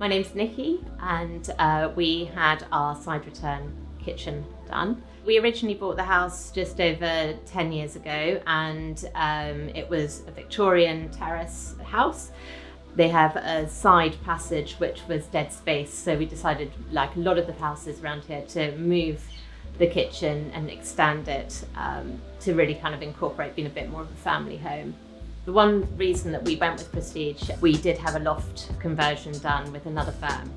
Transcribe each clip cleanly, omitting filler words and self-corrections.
My name's Nicky, and we had our side return kitchen done. We originally bought the house just over 10 years ago, and it was a Victorian terrace house. They have a side passage which was dead space, so we decided, like a lot of the houses around here, to move the kitchen and extend it to really kind of incorporate being a bit more of a family home. The one reason that we went with Prestige, we did have a loft conversion done with another firm,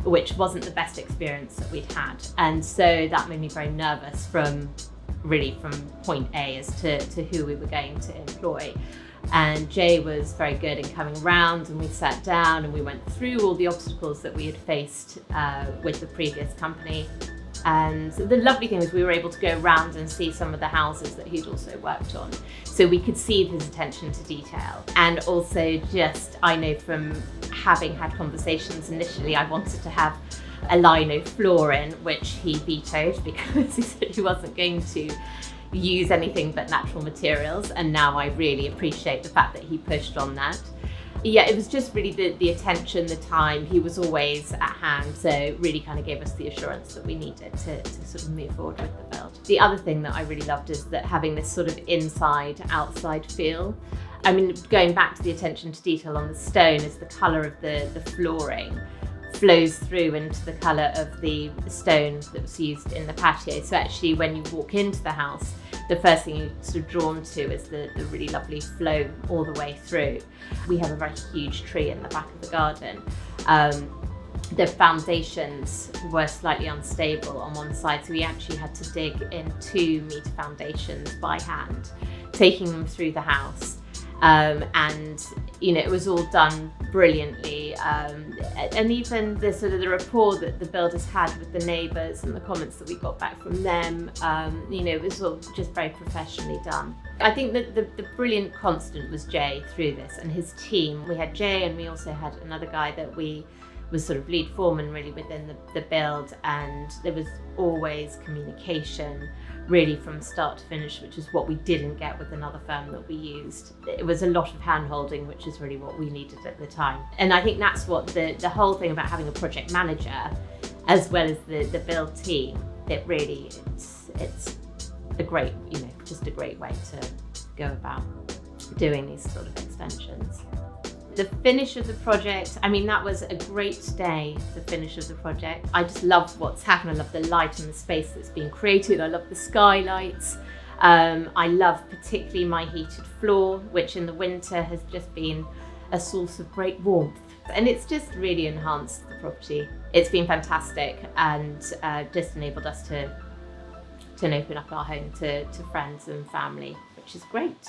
which wasn't the best experience that we'd had. And so that made me very nervous from point A as to who we were going to employ. And Jay was very good in coming around, and we sat down and we went through all the obstacles that we had faced with the previous company. And the lovely thing was we were able to go around and see some of the houses that he'd also worked on. So we could see his attention to detail. And also I know from having had conversations initially, I wanted to have a lino floor in, which he vetoed because he said he wasn't going to use anything but natural materials. And now I really appreciate the fact that he pushed on that. Yeah, it was just really the attention, the time. He was always at hand, so really kind of gave us the assurance that we needed to sort of move forward with the build. The other thing that I really loved is that having this sort of inside-outside feel. I mean, going back to the attention to detail on the stone, is the colour of the flooring flows through into the colour of the stone that was used in the patio. So actually when you walk into the house, the first thing you're sort of drawn to is the really lovely flow all the way through. We have a very huge tree in the back of the garden. The foundations were slightly unstable on one side, so we actually had to dig in 2-metre foundations by hand, taking them through the house. And you know, it was all done brilliantly, and even the sort of the rapport that the builders had with the neighbours and the comments that we got back from them, you know, it was all just very professionally done. I think that the brilliant constant was Jay through this and his team. We had Jay, and we also had another guy that was sort of lead foreman really within the build, and there was always communication really from start to finish, which is what we didn't get with another firm that we used. It was a lot of hand-holding, which is really what we needed at the time. And I think that's what the whole thing about having a project manager as well as the build team, it's a great, you know, just a great way to go about doing these sort of extensions. The finish of the project, I mean, that was a great day, the finish of the project. I just love what's happened. I love the light and the space that's been created. I love the skylights. I love particularly my heated floor, which in the winter has just been a source of great warmth. And it's just really enhanced the property. It's been fantastic, and just enabled us to open up our home to friends and family, which is great.